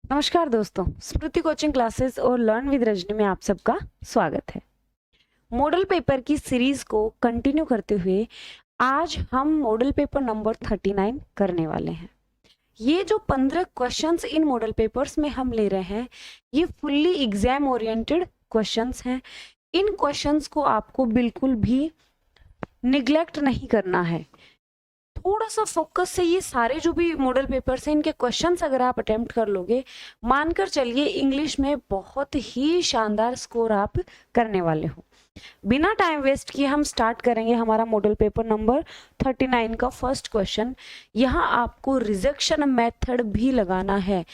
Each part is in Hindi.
नमस्कार दोस्तों, स्मृति कोचिंग क्लासेस और लर्न विद रजनी में आप सबका स्वागत है। मॉडल पेपर की सीरीज को कंटिन्यू करते हुए आज हम मॉडल पेपर नंबर 39 करने वाले हैं। ये जो 15 क्वेश्चंस इन मॉडल पेपर्स में हम ले रहे हैं, ये फुल्ली एग्जाम ओरिएंटेड क्वेश्चंस हैं। इन क्वेश्चंस को आपको बिल्कुल भी निग्लेक्ट नहीं करना है। थोड़ा सा फोकस से ये सारे जो भी मॉडल पेपर्स हैं, इनके क्वेश्चंस अगर आप अटेम्प्ट कर लोगे, मानकर चलिए इंग्लिश में बहुत ही शानदार स्कोर आप करने वाले हो। बिना टाइम वेस्ट किए हम स्टार्ट करेंगे हमारा मॉडल पेपर नंबर 39 का फर्स्ट क्वेश्चन। यहाँ आपको रिजेक्शन मेथड भी लगाना है।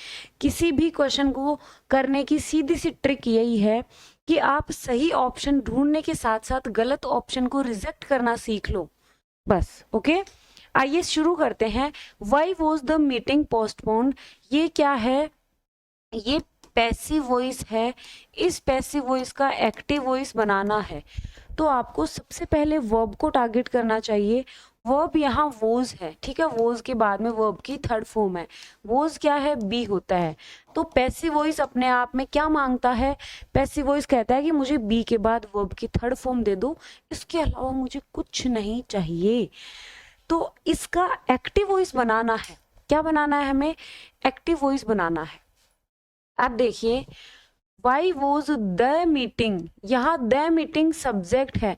किसी भी क्वेश्चन को करने की सीधी सी ट्रिक यही है कि आप सही ऑप्शन ढूंढने के साथ साथ गलत ऑप्शन को रिजेक्ट करना सीख लो, बस। ओके, आइए शुरू करते हैं। Why was the meeting postponed, ये क्या है? ये पैसिव वॉइस है। इस पैसिव वॉइस का एक्टिव वॉइस बनाना है तो आपको सबसे पहले वर्ब को टारगेट करना चाहिए। वर्ब यहाँ वॉज है, ठीक है। वॉज के बाद में वर्ब की थर्ड फॉर्म है। वॉज क्या है? बी होता है। तो पैसिव वॉइस अपने आप में क्या मांगता है? पैसिव वॉइस कहता है कि मुझे बी के बाद वर्ब की थर्ड फॉर्म दे दो, इसके अलावा मुझे कुछ नहीं चाहिए। तो इसका एक्टिव वॉइस बनाना है। क्या बनाना है? हमें एक्टिव वॉइस बनाना है। अब देखिए, वाई वॉज द मीटिंग, यहाँ द मीटिंग सब्जेक्ट है।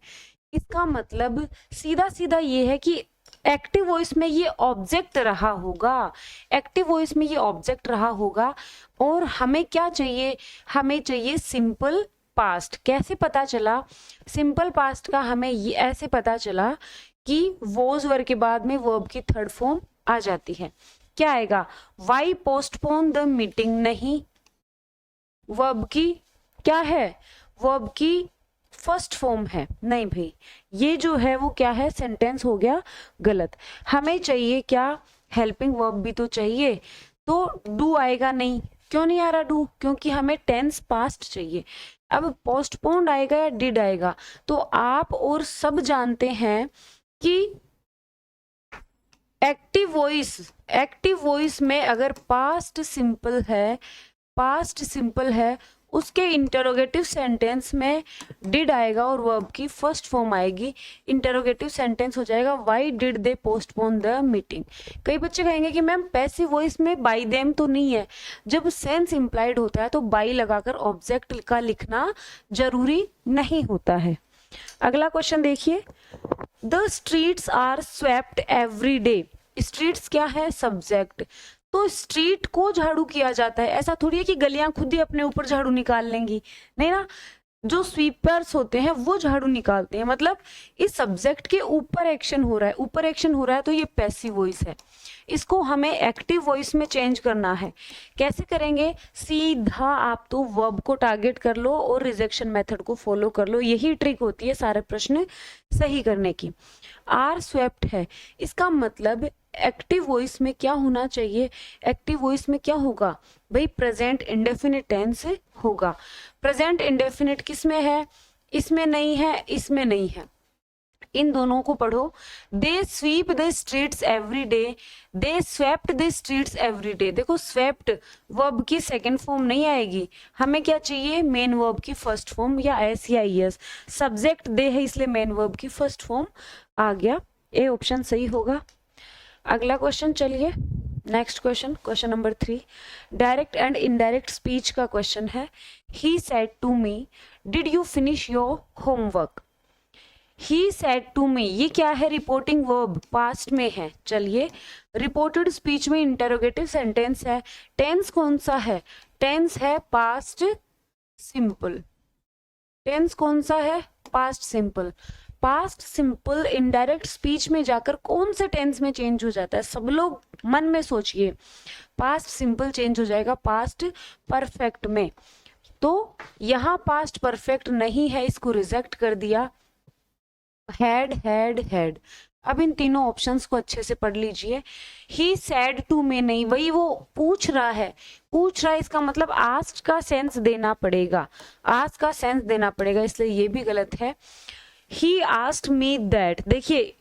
इसका मतलब सीधा सीधा ये है कि एक्टिव वॉइस में ये ऑब्जेक्ट रहा होगा। एक्टिव वॉइस में ये ऑब्जेक्ट रहा होगा। और हमें क्या चाहिए? हमें चाहिए सिंपल पास्ट। कैसे पता चला? सिंपल पास्ट का हमें ये ऐसे पता चला कि वॉज वर्ब के बाद में वर्ब की थर्ड फॉर्म आ जाती है। क्या आएगा? वाई पोस्टपोन द मीटिंग, नहीं। वर्ब की क्या है? वर्ब की फर्स्ट फॉर्म है, नहीं भाई, ये जो है वो क्या है? सेंटेंस हो गया गलत। हमें चाहिए क्या? हेल्पिंग वर्ब भी तो चाहिए। तो डू आएगा नहीं। क्यों नहीं आ रहा डू? क्योंकि हमें टेंस पास्ट चाहिए। अब पोस्टपोन्ड आएगा या डिड आएगा? तो आप और सब जानते हैं कि एक्टिव वॉइस में अगर पास्ट सिंपल है, उसके इंटरोगेटिव सेंटेंस में डिड आएगा और वर्ब की फर्स्ट फॉर्म आएगी। इंटरोगेटिव सेंटेंस हो जाएगा why did they postpone the meeting. कई बच्चे कहेंगे कि मैम पैसिव वॉइस में बाय देम तो नहीं है। जब सेंस इंप्लाइड होता है तो बाय लगाकर ऑब्जेक्ट का लिखना जरूरी नहीं होता है। अगला क्वेश्चन देखिए, the streets are swept every day. Streets क्या है? सब्जेक्ट। तो स्ट्रीट को झाड़ू किया जाता है। ऐसा थोड़ी है कि गलियां खुद ही अपने ऊपर झाड़ू निकाल लेंगी, नहीं ना। जो स्वीपर्स होते हैं वो झाड़ू निकालते हैं। मतलब इस सब्जेक्ट के ऊपर एक्शन हो रहा है, ऊपर एक्शन हो रहा है, तो ये पैसिव वॉइस है। इसको हमें एक्टिव वॉइस में चेंज करना है। कैसे करेंगे? सीधा आप तो वर्ब को टारगेट कर लो और रिजेक्शन मेथड को फॉलो कर लो। यही ट्रिक होती है सारे प्रश्न सही करने की। आर स्वेप्ट है, इसका मतलब एक्टिव वॉइस में क्या होना चाहिए? एक्टिव वॉइस में क्या होगा भाई? प्रेजेंट इंडेफिनिट टेंस होगा। प्रेजेंट इंडेफिनिट किस में है? इसमें नहीं है, इसमें नहीं है। इन दोनों को पढ़ो। They sweep the streets every day, they swept the streets every day. देखो, स्वेप्ट वर्ब की सेकंड फॉर्म नहीं आएगी। हमें क्या चाहिए? मेन वर्ब की फर्स्ट फॉर्म, या एस या ईएस। सब्जेक्ट दे है इसलिए मेन वर्ब की फर्स्ट फॉर्म आ गया। ए ऑप्शन सही होगा। अगला क्वेश्चन चलिए, next question, question number 3 direct and indirect speech का क्वेश्चन है। He said to me, did you finish your homework. He said to me, ये क्या है? रिपोर्टिंग वर्ब, पास्ट में है। चलिए, रिपोर्टेड स्पीच में इंटरोगेटिव सेंटेंस है। टेंस कौन सा है? टेंस है पास्ट सिंपल। टेंस कौन सा है? Past simple. Past simple indirect speech में जाकर कौन से टेंस में चेंज हो जाता है? सब लोग मन में सोचिए। पास्ट सिंपल चेंज हो जाएगा पास्ट परफेक्ट में। तो यहाँ पास्ट परफेक्ट नहीं है, इसको रिजेक्ट कर दिया। हैड। अब इन तीनों ऑप्शंस को अच्छे से पढ़ लीजिए। ही सैड टू मी नहीं, वही वो पूछ रहा है। इसका मतलब आस्क का सेंस देना पड़ेगा। आस्क का सेंस देना पड़ेगा, इसलिए ये भी गलत है। He asked me that. देखिए,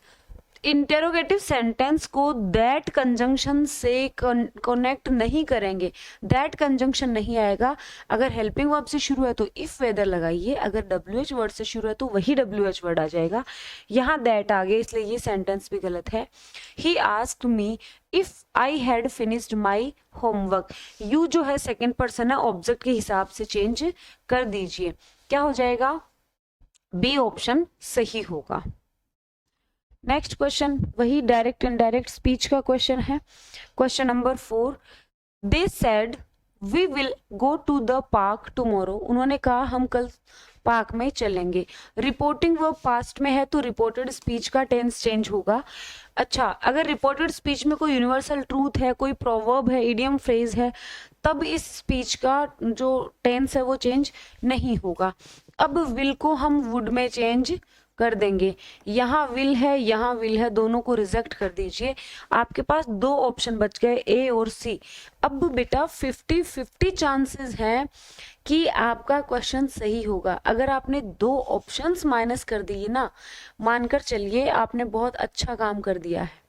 इंटेरोगेटिव सेंटेंस को दैट कंजंक्शन से कनेक्ट नहीं करेंगे, दैट कंजंक्शन नहीं आएगा। अगर हेल्पिंग वर्ब से शुरू है तो इफ वेदर लगाइए, अगर WH वर्ड से शुरू है तो वही WH वर्ड आ जाएगा। यहाँ दैट आ गया, इसलिए ये सेंटेंस भी गलत है। He asked me if I had finished my homework. You जो है सेकेंड पर्सन है, ऑब्जेक्ट के हिसाब से चेंज कर दीजिए। क्या हो जाएगा? बी ऑप्शन सही होगा। नेक्स्ट क्वेश्चन वही डायरेक्ट इनडायरेक्ट स्पीच का क्वेश्चन है। Question number 4, they said we will go to the park tomorrow. उन्होंने कहा हम कल पार्क में चलेंगे। रिपोर्टिंग वर्ब पास्ट में है तो रिपोर्टेड स्पीच का टेंस चेंज होगा। अच्छा, अगर रिपोर्टेड स्पीच में कोई यूनिवर्सल ट्रूथ है, कोई प्रोवर्ब है, इडियम फ्रेज है, तब इस स्पीच का जो टेंस है वो चेंज नहीं होगा। अब विल को हम वुड में चेंज कर देंगे। यहाँ विल है, यहाँ विल है, दोनों को रिजेक्ट कर दीजिए। आपके पास दो ऑप्शन बच गए, ए और सी। अब बेटा 50-50 चांसेस हैं कि आपका क्वेश्चन सही होगा। अगर आपने दो ऑप्शंस माइनस कर दिए ना, मानकर चलिए आपने बहुत अच्छा काम कर दिया है।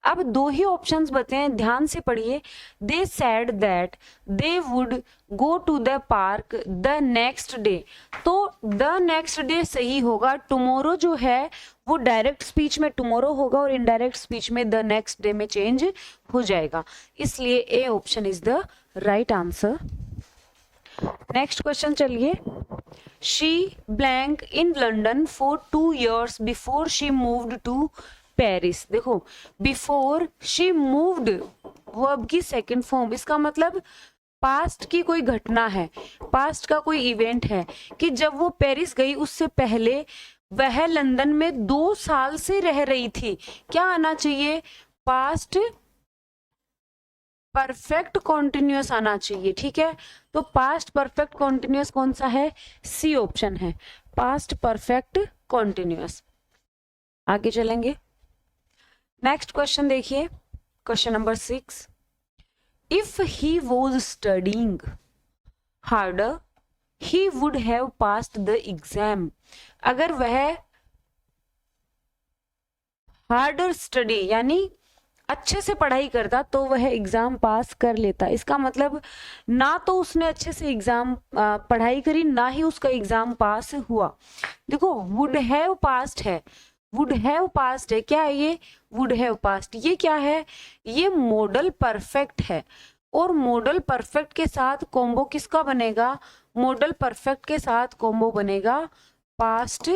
अब दो ही ऑप्शंस बचे हैं, ध्यान से पढ़िए। They said that they would go to the park the next day, तो द नेक्स्ट डे सही होगा। टुमारो जो है वो डायरेक्ट स्पीच में टुमारो होगा और इनडायरेक्ट स्पीच में द नेक्स्ट डे में चेंज हो जाएगा, इसलिए A option is the right answer. Next question चलिए। She blank in London for 2 years before she moved to Paris. देखो, बिफोर शी मूव्ड वर्ब की सेकंड फॉर्म, इसका मतलब पास्ट की कोई घटना है, पास्ट का कोई इवेंट है कि जब वो पेरिस गई उससे पहले वह लंदन में 2 साल से रह रही थी। क्या आना चाहिए? पास्ट परफेक्ट कॉन्टिन्यूअस आना चाहिए। ठीक है, तो पास्ट परफेक्ट कॉन्टिन्यूअस कौन सा है? सी ऑप्शन है, पास्ट परफेक्ट कॉन्टिन्यूअस। आगे चलेंगे। नेक्स्ट क्वेश्चन देखिए, question number 6, if he was studying harder he would have passed the exam. अगर वह हार्डर स्टडी यानी अच्छे से पढ़ाई करता तो वह एग्जाम पास कर लेता। इसका मतलब ना तो उसने अच्छे से एग्जाम पढ़ाई करी, ना ही उसका एग्जाम पास हुआ। देखो, वुड हैव पास्ड है, वुड हैव पास्ड है, क्या है ये? Would have passed. ये क्या है? ये मॉडल परफेक्ट है, और मॉडल परफेक्ट के साथ कॉम्बो किसका बनेगा? मॉडल परफेक्ट के साथ कॉम्बो बनेगा पास्ट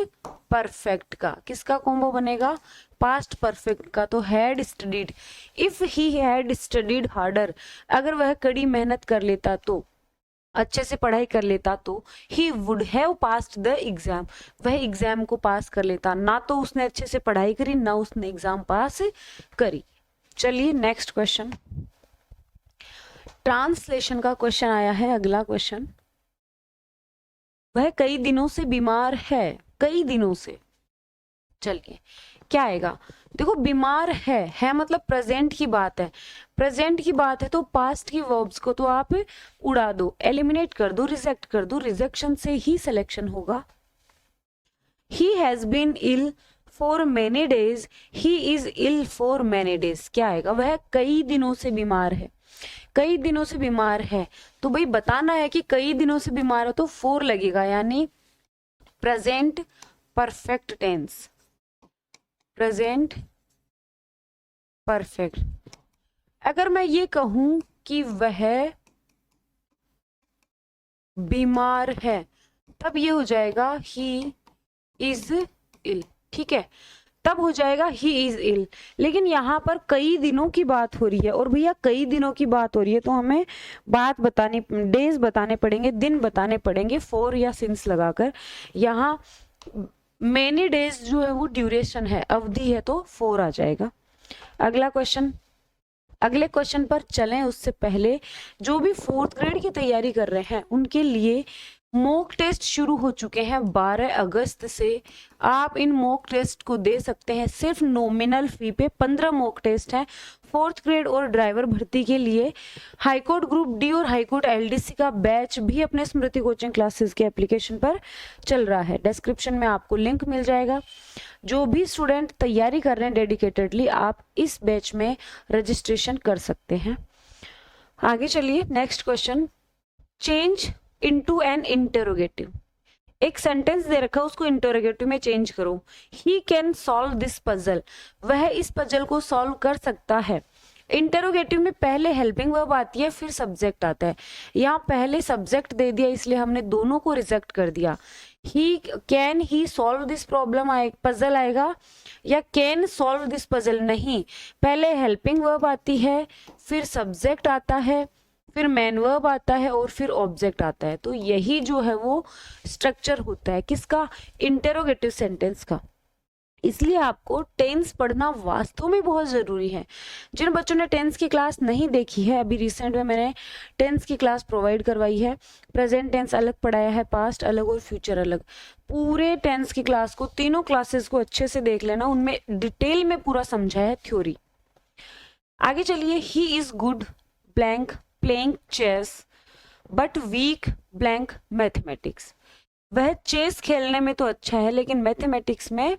परफेक्ट का। किसका कॉम्बो बनेगा? पास्ट परफेक्ट का। तो had studied, if he had studied harder, अगर वह कड़ी मेहनत कर लेता तो, अच्छे से पढ़ाई कर लेता तो he would have passed the exam, वह एग्जाम को पास कर लेता। ना तो उसने अच्छे से पढ़ाई करी, ना उसने एग्जाम पास करी। चलिए नेक्स्ट क्वेश्चन, ट्रांसलेशन का क्वेश्चन आया है। अगला क्वेश्चन, वह कई दिनों से बीमार है, कई दिनों से। चलिए क्या आएगा? देखो, बीमार है मतलब प्रेजेंट की बात है, प्रेजेंट की बात है तो पास्ट की वर्ब्स को तो आप उड़ा दो, एलिमिनेट कर दो, रिजेक्ट कर दो, रिजेक्शन से ही सिलेक्शन होगा। He has been ill for many days, he is ill for many days. क्या आएगा? वह कई दिनों से बीमार है, कई दिनों से बीमार है, तो भाई बताना है कि कई दिनों से बीमार है तो 4 लगेगा, यानी present perfect tense, present perfect. अगर मैं ये कहूं कि वह बीमार है, तब ये हो जाएगा ही इज इल। ठीक है, तब हो जाएगा ही इज इल। लेकिन यहाँ पर कई दिनों की बात हो रही है, और भैया कई दिनों की बात हो रही है तो हमें बात बतानी, डेज बताने पड़ेंगे, दिन बताने पड़ेंगे, 4 या सिंस लगाकर। यहाँ मेनी डेज जो है वो ड्यूरेशन है, अवधि है, तो 4 आ जाएगा। अगला क्वेश्चन, अगले क्वेश्चन पर चलें उससे पहले जो भी 4th ग्रेड की तैयारी कर रहे हैं उनके लिए मॉक टेस्ट शुरू हो चुके हैं 12 अगस्त से। आप इन मॉक टेस्ट को दे सकते हैं सिर्फ नॉमिनल फी पे। 15 मॉक टेस्ट हैं 4th ग्रेड और ड्राइवर भर्ती के लिए। हाईकोर्ट ग्रुप डी और हाईकोर्ट एलडीसी का बैच भी अपने स्मृति कोचिंग क्लासेस के एप्लीकेशन पर चल रहा है। डिस्क्रिप्शन में आपको लिंक मिल जाएगा। जो भी स्टूडेंट तैयारी कर रहे हैं डेडिकेटेडली, आप इस बैच में रजिस्ट्रेशन कर सकते हैं। आगे चलिए, next question, change into an interrogative. एक सेंटेंस दे रखा है, उसको इंटरोगेटिव में चेंज करो। He can solve this puzzle, वह इस पजल को सॉल्व कर सकता है। इंटरोगेटिव में पहले हेल्पिंग वर्ब आती है, फिर सब्जेक्ट आता है। यहाँ पहले सब्जेक्ट दे दिया, इसलिए हमने दोनों को रिजेक्ट कर दिया। He can he solve this problem puzzle आएगा, या कैन सॉल्व दिस पजल नहीं, पहले हेल्पिंग वर्ब आती है, फिर सब्जेक्ट आता है, फिर मेन वर्ब आता है और फिर ऑब्जेक्ट आता है। तो यही जो है वो स्ट्रक्चर होता है किसका, इंटरोगेटिव सेंटेंस का। इसलिए आपको टेंस पढ़ना वास्तव में बहुत ज़रूरी है। जिन बच्चों ने टेंस की क्लास नहीं देखी है, अभी रिसेंट में मैंने टेंस की क्लास प्रोवाइड करवाई है। प्रेजेंट टेंस अलग पढ़ाया है, पास्ट अलग और फ्यूचर अलग। पूरे टेंस की क्लास को, तीनों क्लासेस को अच्छे से देख लेना, उनमें डिटेल में पूरा समझा है थ्योरी। आगे चलिए, he is good blank playing chess but weak blank mathematics. वह चेस खेलने में तो अच्छा है लेकिन मैथमेटिक्स में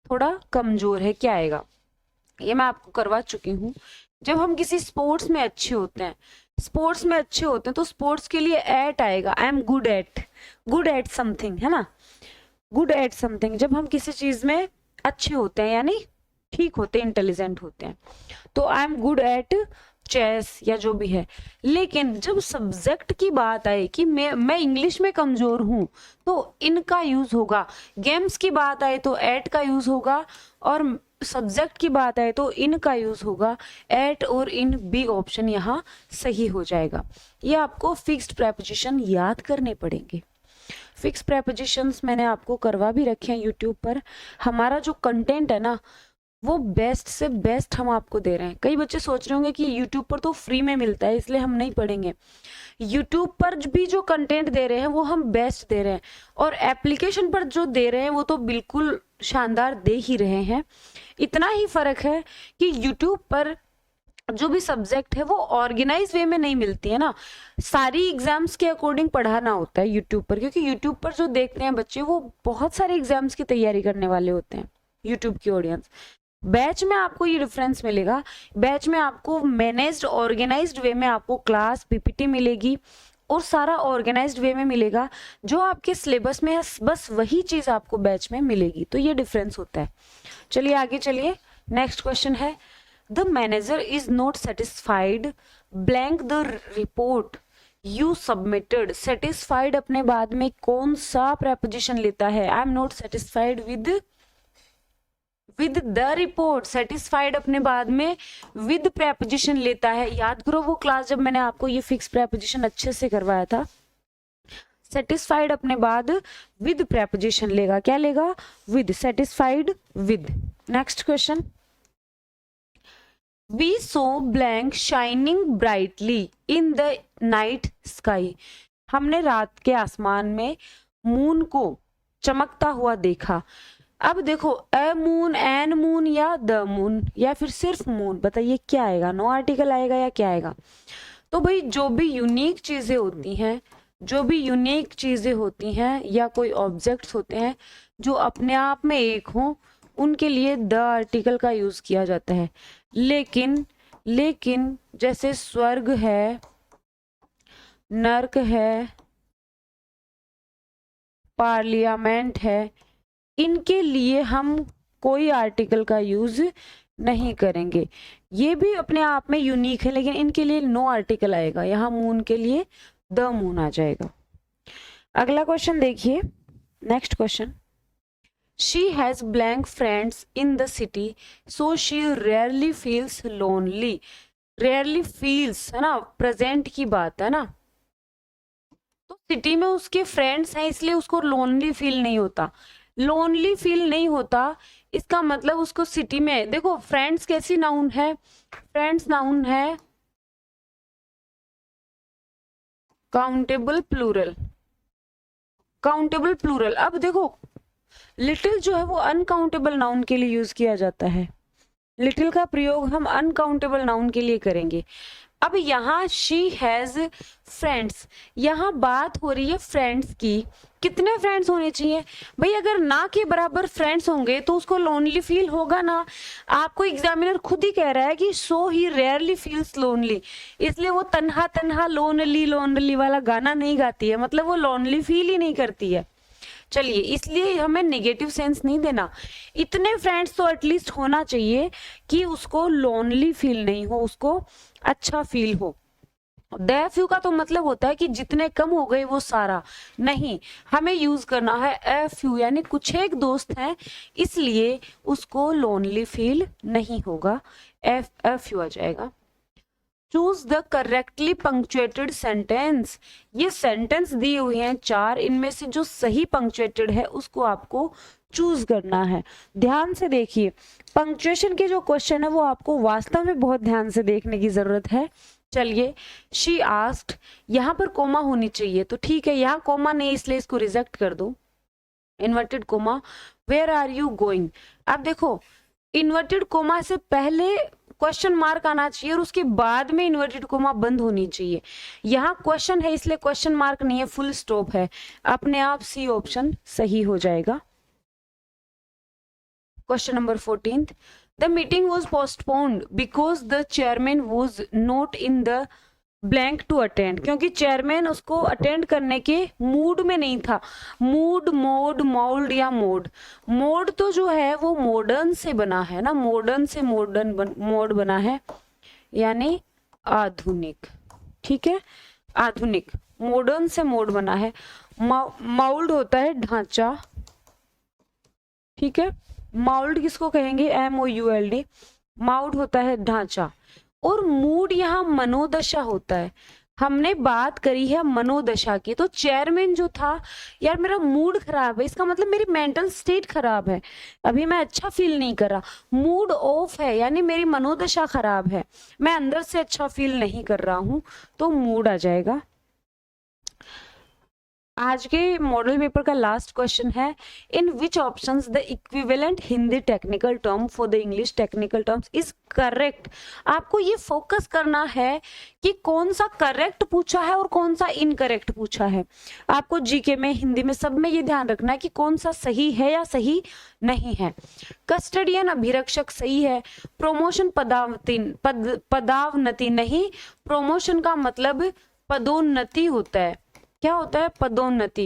थोड़ा कमजोर है। क्या आएगा, ये मैं आपको करवा चुकी हूँ। जब हम किसी स्पोर्ट्स में अच्छे होते हैं, तो स्पोर्ट्स के लिए एट आएगा। आई एम गुड एट समथिंग, है ना, गुड एट समथिंग। जब हम किसी चीज में अच्छे होते हैं यानी ठीक होते हैं, इंटेलिजेंट होते हैं, तो I am good at chess या जो भी है। लेकिन जब सब्जेक्ट की बात आए कि मैं इंग्लिश में कमजोर हूं, तो इनका यूज होगा। गेम्स की बात आए तो एट का यूज होगा, और सब्जेक्ट की बात आए तो इन का यूज होगा। एट और इन, बी ऑप्शन यहाँ सही हो जाएगा। ये आपको फिक्स्ड प्रेपोजिशन याद करने पड़ेंगे। फिक्स प्रेपोजिशंस मैंने आपको करवा भी रखे हैं यूट्यूब पर। हमारा जो कंटेंट है ना, वो बेस्ट से बेस्ट हम आपको दे रहे हैं। कई बच्चे सोच रहे होंगे कि यूट्यूब पर तो फ्री में मिलता है इसलिए हम नहीं पढ़ेंगे। यूट्यूब पर भी जो कंटेंट दे रहे हैं वो हम बेस्ट दे रहे हैं, और एप्लीकेशन पर जो दे रहे हैं वो तो बिल्कुल शानदार दे ही रहे हैं। इतना ही फर्क है कि यूट्यूब पर जो भी सब्जेक्ट है वो ऑर्गेनाइज वे में नहीं मिलती है ना, सारी एग्जाम्स के अकॉर्डिंग पढ़ाना होता है यूट्यूब पर, क्योंकि यूट्यूब पर जो देखते हैं बच्चे वो बहुत सारे एग्जाम्स की तैयारी करने वाले होते हैं यूट्यूब की ऑडियंस। बैच में आपको ये डिफरेंस मिलेगा। बैच में आपको मैनेज्ड ऑर्गेनाइज्ड वे में आपको क्लास पीपीटी मिलेगी, और सारा ऑर्गेनाइज्ड वे में मिलेगा। जो आपके सिलेबस में है बस वही चीज आपको बैच में मिलेगी। तो ये डिफरेंस होता है। चलिए आगे चलिए, नेक्स्ट क्वेश्चन है, the manager is not satisfied blank the report you submitted. Satisfied अपने बाद में कौन सा प्रेपोजिशन लेता है, I am not satisfied with the report. Satisfied अपने बाद में विद प्रेपोजिशन लेता है। याद करो वो क्लास जब मैंने आपको ये फिक्स प्रेपोजिशन अच्छे से करवाया था। सेटिस्फाइड अपने बाद विद प्रेपोजिशन लेगा। क्या लेगा, with, satisfied with. Next question, we saw blank shining brightly in the night sky. हमने रात के आसमान में मून को चमकता हुआ देखा। अब देखो, अ मून, एन मून या द मून या फिर सिर्फ मून, बताइए क्या आएगा, नो आर्टिकल आएगा या क्या आएगा। तो भाई जो भी यूनिक चीजें होती हैं, या कोई ऑब्जेक्ट्स होते हैं जो अपने आप में एक हो, उनके लिए द आर्टिकल का यूज किया जाता है। लेकिन जैसे स्वर्ग है, नर्क है, पार्लियामेंट है, इनके लिए हम कोई आर्टिकल का यूज नहीं करेंगे। ये भी अपने आप में यूनिक है, लेकिन इनके लिए नो आर्टिकल आएगा। यहाँ मून के लिए द मून आ जाएगा। अगला क्वेश्चन देखिए, next question, she has blank friends in the city so she rarely feels lonely. Rarely feels है ना, प्रेजेंट की बात है ना, तो सिटी में उसके फ्रेंड्स हैं इसलिए उसको लोनली फील नहीं होता। लोनली फील नहीं होता इसका मतलब उसको सिटी में, देखो फ्रेंड्स कैसी नाउन है, फ्रेंड्स नाउन है काउंटेबल प्लूरल, काउंटेबल प्लूरल। अब देखो लिटिल जो है वो अनकाउंटेबल नाउन के लिए यूज किया जाता है, लिटिल का प्रयोग हम अनकाउंटेबल नाउन के लिए करेंगे। अब यहाँ शी हैज फ्रेंड्स, यहाँ बात हो रही है फ्रेंड्स की। कितने फ्रेंड्स होने चाहिए भाई? अगर ना के बराबर फ्रेंड्स होंगे तो उसको लोनली फील होगा ना। आपको एग्जामिनर खुद ही कह रहा है कि सो ही रेयरली फील्स लोनली, इसलिए वो तन्हा तन्हा लोनली लोनली वाला गाना नहीं गाती है, मतलब वो लोनली फील ही नहीं करती है। चलिए, इसलिए हमें नेगेटिव सेंस नहीं देना, इतने फ्रेंड्स तो एटलीस्ट होना चाहिए कि उसको लोनली फील नहीं हो, उसको अच्छा फील हो। द फ्यू का तो मतलब होता है कि जितने कम हो गए वो सारा नहीं, हमें यूज करना है ए फ्यू, यानी कुछ एक दोस्त हैं इसलिए उसको लोनली फील नहीं होगा, ए फ्यू आ जाएगा। Choose the correctly punctuated sentence, ये सेंटेंस दिए हुए हैं 4, इनमें से जो सही पंक्चुएटेड है उसको आपको चूज करना है। ध्यान से देखिए, पंक्चुएशन के जो क्वेश्चन है वो आपको वास्तव में बहुत ध्यान से देखने की जरूरत है। चलिए, शी आस्क्ड, यहाँ पर कोमा होनी चाहिए तो ठीक है, यहाँ कोमा नहीं इसलिए इसको रिजेक्ट कर दो। Inverted comma, where are you going. अब देखो इन्वर्टेड कोमा से पहले क्वेश्चन मार्क आना चाहिए और उसके बाद में इन्वर्टेड कोमा बंद होनी चाहिए। यहाँ क्वेश्चन है इसलिए क्वेश्चन मार्क नहीं है, फुल स्टॉप है, अपने आप सी ऑप्शन सही हो जाएगा। Question number 14, the meeting was postponed because the chairman was not in the blank to attend, क्योंकि चेयरमैन उसको अटेंड करने के मूड में नहीं था। मूड, मोड, मोल्ड या मोड, मोड तो जो है वो मॉडर्न से बना है ना, मॉडर्न से मॉडर्न मोड बना है यानी आधुनिक, ठीक है, आधुनिक, मॉडर्न से मोड बना है। माउल्ड होता है ढांचा, ठीक है, माउल्ड किसको कहेंगे, MOULD, माउल्ड होता है ढांचा। और मूड यहाँ मनोदशा होता है, हमने बात करी है मनोदशा की, तो चेयरमैन जो था, यार मेरा मूड खराब है, इसका मतलब मेरी मेंटल स्टेट खराब है, अभी मैं अच्छा फील नहीं कर रहा। मूड ऑफ है यानी मेरी मनोदशा खराब है, मैं अंदर से अच्छा फील नहीं कर रहा हूं, तो मूड आ जाएगा। आज के मॉडल पेपर का लास्ट क्वेश्चन है, in which options the equivalent Hindi technical term for the English technical terms is correct. आपको ये फोकस करना है कि कौन सा करेक्ट पूछा है और कौन सा इनकरेक्ट पूछा है। आपको जीके में, हिंदी में, सब में ये ध्यान रखना है कि कौन सा सही है या सही नहीं है। कस्टडियन अभिरक्षक सही है, प्रमोशन पदावनति नहीं, प्रमोशन का मतलब पदोन्नति होता है, क्या होता है, पदोन्नति।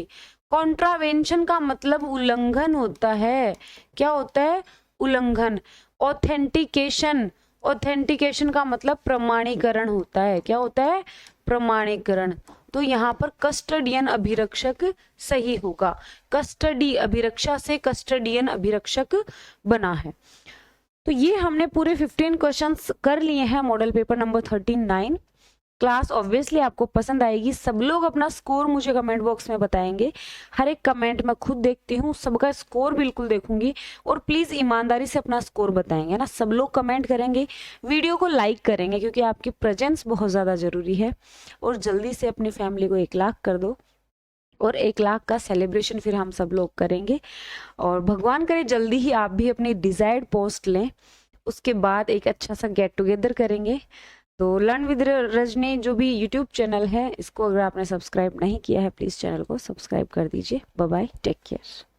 कॉन्ट्रावेंशन का मतलब उल्लंघन होता है, क्या होता है, उल्लंघन। ऑथेंटिकेशन, ऑथेंटिकेशन का मतलब प्रमाणीकरण होता है, क्या होता है, प्रमाणीकरण। तो यहाँ पर कस्टडियन अभिरक्षक सही होगा, कस्टडी अभिरक्षा से कस्टडियन अभिरक्षक बना है। तो ये हमने पूरे 15 क्वेश्चंस कर लिए हैं model paper number 39। Class obviously आपको पसंद आएगी, सब लोग अपना स्कोर मुझे कमेंट बॉक्स में बताएंगे, हर एक कमेंट मैं खुद देखती हूँ, सबका स्कोर बिल्कुल देखूंगी, और प्लीज ईमानदारी से अपना स्कोर बताएंगे ना, सब लोग कमेंट करेंगे, वीडियो को लाइक करेंगे क्योंकि आपकी प्रेजेंस बहुत ज़्यादा ज़रूरी है। और जल्दी से अपनी फैमिली को 1 लाख कर दो, और 1 लाख का सेलिब्रेशन फिर हम सब लोग करेंगे, और भगवान करे जल्दी ही आप भी अपनी डिजायर्ड पोस्ट लें, उसके बाद एक अच्छा सा गेट टुगेदर करेंगे। तो लर्न विद रजनी जो भी यूट्यूब चैनल है, इसको अगर आपने सब्सक्राइब नहीं किया है प्लीज़ चैनल को सब्सक्राइब कर दीजिए। Bye bye, take care.